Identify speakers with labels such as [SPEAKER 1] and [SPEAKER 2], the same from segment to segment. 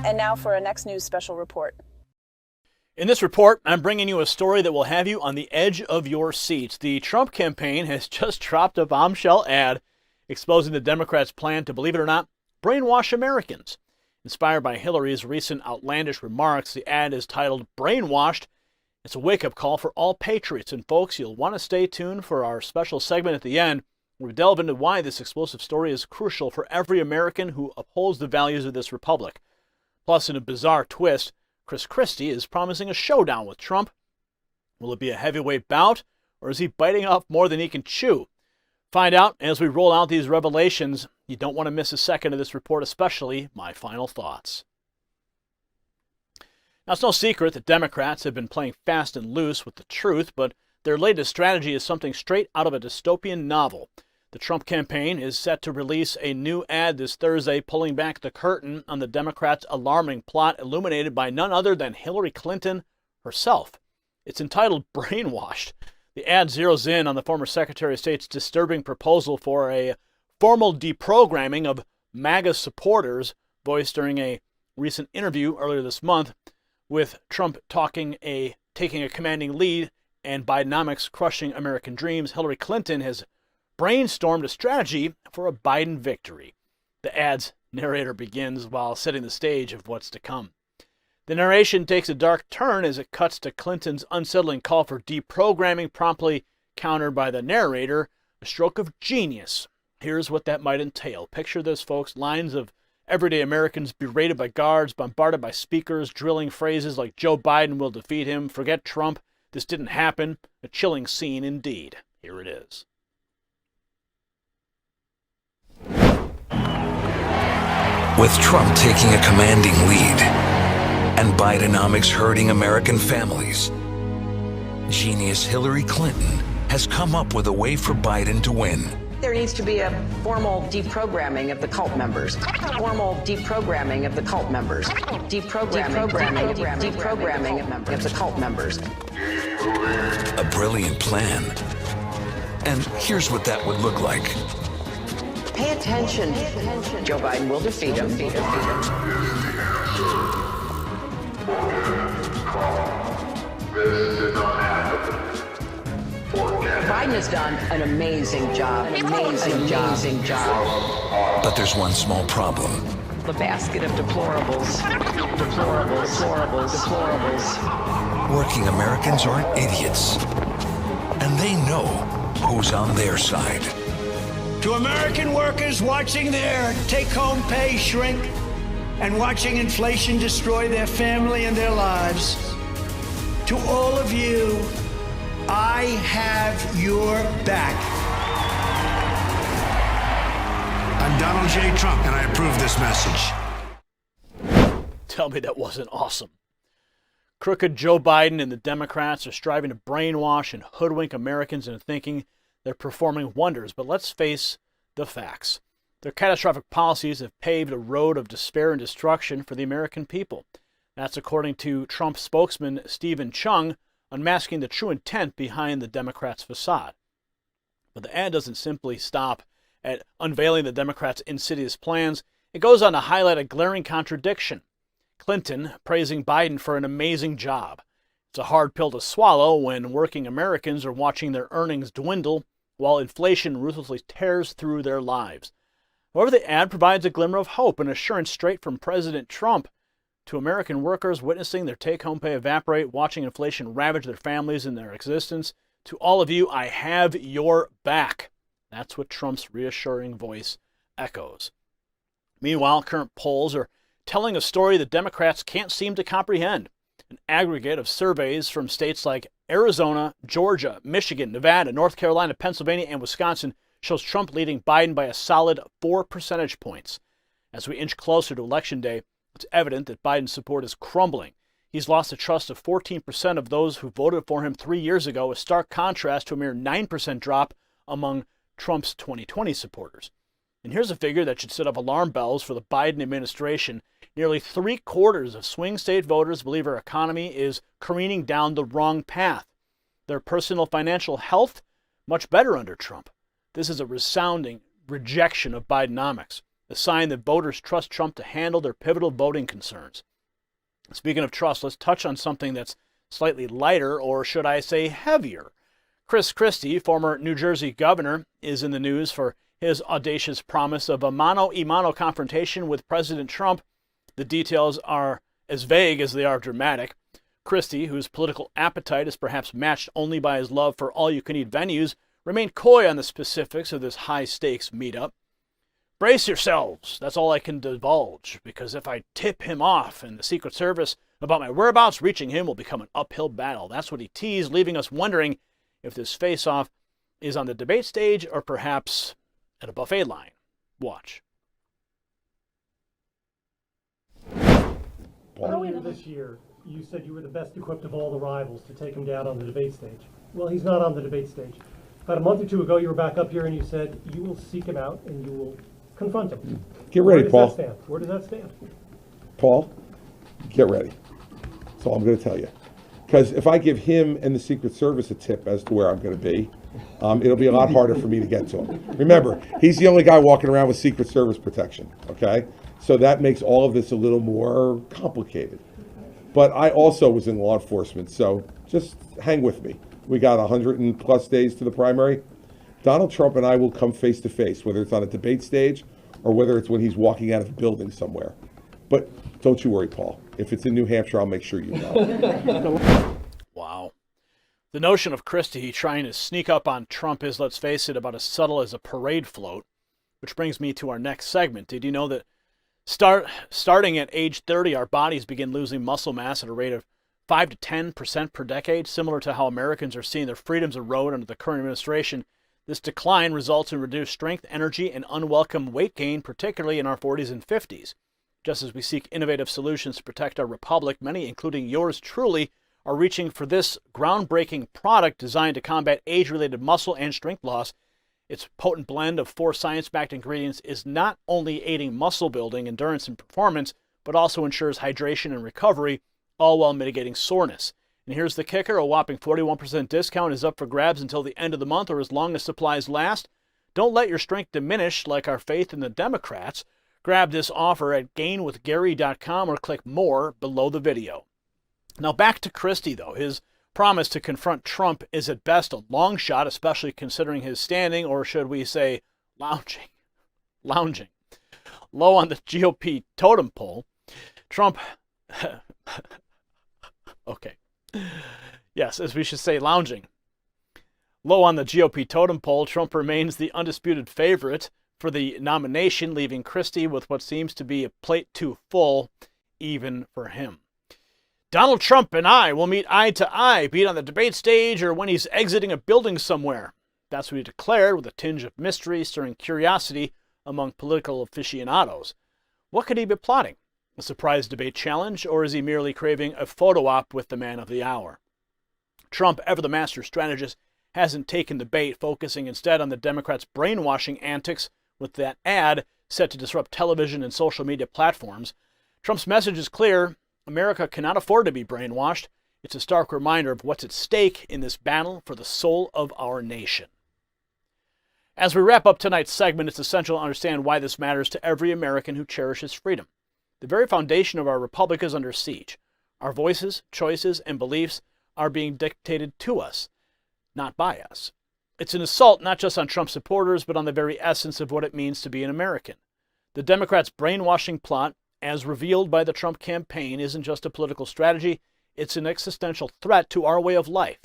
[SPEAKER 1] And now for a Next News special report.
[SPEAKER 2] In this report, I'm bringing you a story that will have you on the edge of your seats. The Trump campaign has just dropped a bombshell ad exposing the Democrats' plan to, believe it or not, brainwash Americans. Inspired by Hillary's recent outlandish remarks, the ad is titled Brainwashed. It's a wake-up call for all patriots. And folks, you'll want to stay tuned for our special segment at the end, where we delve into why this explosive story is crucial for every American who upholds the values of this republic. Plus, in a bizarre twist, Chris Christie is promising a showdown with Trump. Will it be a heavyweight bout, or is he biting off more than he can chew? Find out as we roll out these revelations. You don't want to miss a second of this report, especially my final thoughts. Now, it's no secret that Democrats have been playing fast and loose with the truth, but their latest strategy is something straight out of a dystopian novel. The Trump campaign is set to release a new ad this Thursday, pulling back the curtain on the Democrats' alarming plot illuminated by none other than Hillary Clinton herself. It's entitled Brainwashed. The ad zeroes in on the former Secretary of State's disturbing proposal for a formal deprogramming of MAGA supporters, voiced during a recent interview earlier this month, with Trump taking a commanding lead and Bidenomics crushing American dreams. Hillary Clinton has brainstormed a strategy for a Biden victory. The ad's narrator begins while setting the stage of what's to come. The narration takes a dark turn as it cuts to Clinton's unsettling call for deprogramming, promptly countered by the narrator, a stroke of genius. Here's what that might entail. Picture this, folks. Lines of everyday Americans berated by guards, bombarded by speakers, drilling phrases like Joe Biden will defeat him, forget Trump, this didn't happen. A chilling scene indeed. Here it is.
[SPEAKER 3] With Trump taking a commanding lead and Bidenomics hurting American families, genius Hillary Clinton has come up with a way for Biden to win.
[SPEAKER 4] There needs to be a formal deprogramming of the cult members. Formal deprogramming of the cult members. Deprogramming of the cult members.
[SPEAKER 3] A brilliant plan. And here's what that would look like.
[SPEAKER 4] Pay attention. Joe Biden will defeat him.
[SPEAKER 5] This did not happen.
[SPEAKER 4] Biden has done an amazing job.
[SPEAKER 3] But there's one small problem.
[SPEAKER 4] The basket of deplorables.
[SPEAKER 3] Working Americans aren't idiots. And they know who's on their side.
[SPEAKER 6] To American workers watching their take-home pay shrink and watching inflation destroy their family and their lives, to all of you, I have your back. I'm Donald J. Trump, and I approve this message.
[SPEAKER 2] Tell me that wasn't awesome. Crooked Joe Biden and the Democrats are striving to brainwash and hoodwink Americans into thinking they're performing wonders. But let's face the facts. Their catastrophic policies have paved a road of despair and destruction for the American people. That's according to Trump spokesman Stephen Chung, unmasking the true intent behind the Democrats' facade. But the ad doesn't simply stop at unveiling the Democrats' insidious plans. It goes on to highlight a glaring contradiction. Clinton praising Biden for an amazing job. It's a hard pill to swallow when working Americans are watching their earnings dwindle while inflation ruthlessly tears through their lives. However, the ad provides a glimmer of hope and assurance straight from President Trump to American workers witnessing their take-home pay evaporate, watching inflation ravage their families and their existence. To all of you, I have your back. That's what Trump's reassuring voice echoes. Meanwhile, current polls are telling a story that Democrats can't seem to comprehend. An aggregate of surveys from states like Arizona, Georgia, Michigan, Nevada, North Carolina, Pennsylvania, and Wisconsin shows Trump leading Biden by a solid 4 percentage points. As we inch closer to Election Day, it's evident that Biden's support is crumbling. He's lost the trust of 14% of those who voted for him 3 years ago, a stark contrast to a mere 9% drop among Trump's 2020 supporters. And here's a figure that should set off alarm bells for the Biden administration. Nearly 3/4 of swing state voters believe our economy is careening down the wrong path. Their personal financial health, much better under Trump. This is a resounding rejection of Bidenomics, a sign that voters trust Trump to handle their pivotal voting concerns. Speaking of trust, let's touch on something that's slightly lighter, or should I say heavier. Chris Christie, former New Jersey governor, is in the news for his audacious promise of a mano-a-mano confrontation with President Trump. The details are as vague as they are dramatic. Christie, whose political appetite is perhaps matched only by his love for all-you-can-eat venues, remained coy on the specifics of this high-stakes meetup. Brace yourselves, that's all I can divulge, because if I tip him off and the Secret Service about my whereabouts, reaching him will become an uphill battle. That's what he teased, leaving us wondering if this face-off is on the debate stage or perhaps at a buffet line. Watch.
[SPEAKER 5] Earlier this year, you said you were the best equipped of all the rivals to take him down on the debate stage. Well, he's not on the debate stage. About a month or two ago, you were back up here and you said you will seek him out and you will confront him.
[SPEAKER 7] Get ready, Paul.
[SPEAKER 5] Where does that stand? Where does that stand?
[SPEAKER 7] Paul, get ready. That's all I'm going to tell you. Because if I give him and the Secret Service a tip as to where I'm going to be, it'll be a lot harder for me to get to him. Remember, he's the only guy walking around with Secret Service protection, okay? So that makes all of this a little more complicated. But I also was in law enforcement, so just hang with me. We got 100+ days to the primary. Donald Trump and I will come face to face, whether it's on a debate stage or whether it's when he's walking out of a building somewhere. But don't you worry, Paul. If it's in New Hampshire, I'll make sure you know.
[SPEAKER 2] Wow. The notion of Christie trying to sneak up on Trump is, let's face it, about as subtle as a parade float. Which brings me to our next segment. Did you know that starting at age 30, our bodies begin losing muscle mass at a rate of 5 to 10% per decade, similar to how Americans are seeing their freedoms erode under the current administration? This decline results in reduced strength, energy, and unwelcome weight gain, particularly in our 40s and 50s. Just as we seek innovative solutions to protect our republic, many, including yours truly, are reaching for this groundbreaking product designed to combat age-related muscle and strength loss. Its potent blend of 4 science-backed ingredients is not only aiding muscle building, endurance, and performance, but also ensures hydration and recovery, all while mitigating soreness. And here's the kicker: a whopping 41% discount is up for grabs until the end of the month or as long as supplies last. Don't let your strength diminish like our faith in the Democrats. Grab this offer at gainwithgary.com or click more below the video. Now back to Christie, though. His promise to confront Trump is at best a long shot, especially considering his standing, or should we say lounging, low on the GOP totem pole. Trump, okay, yes, as we should say, lounging. Low on the GOP totem pole, Trump remains the undisputed favorite for the nomination, leaving Christie with what seems to be a plate too full, even for him. Donald Trump and I will meet eye to eye, be it on the debate stage or when he's exiting a building somewhere. That's what he declared, with a tinge of mystery, stirring curiosity among political aficionados. What could he be plotting? A surprise debate challenge, or is he merely craving a photo op with the man of the hour? Trump, ever the master strategist, hasn't taken the bait, focusing instead on the Democrats' brainwashing antics with that ad set to disrupt television and social media platforms. Trump's message is clear: America cannot afford to be brainwashed. It's a stark reminder of what's at stake in this battle for the soul of our nation. As we wrap up tonight's segment, it's essential to understand why this matters to every American who cherishes freedom. The very foundation of our republic is under siege. Our voices, choices, and beliefs are being dictated to us, not by us. It's an assault not just on Trump supporters, but on the very essence of what it means to be an American. The Democrats' brainwashing plot, as revealed by the Trump campaign, isn't just a political strategy, it's an existential threat to our way of life.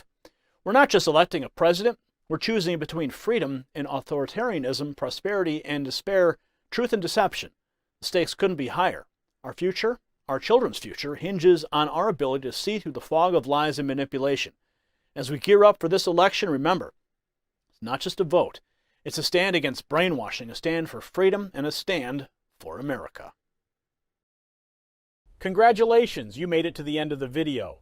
[SPEAKER 2] We're not just electing a president, we're choosing between freedom and authoritarianism, prosperity and despair, truth and deception. The stakes couldn't be higher. Our future, our children's future, hinges on our ability to see through the fog of lies and manipulation. As we gear up for this election, remember, it's not just a vote. It's a stand against brainwashing, a stand for freedom, and a stand for America. Congratulations, you made it to the end of the video.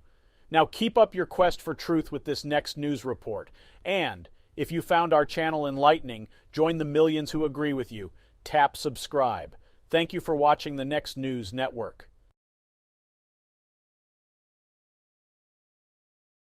[SPEAKER 2] Now keep up your quest for truth with this next news report. And if you found our channel enlightening, join the millions who agree with you. Tap subscribe. Thank you for watching the Next News Network.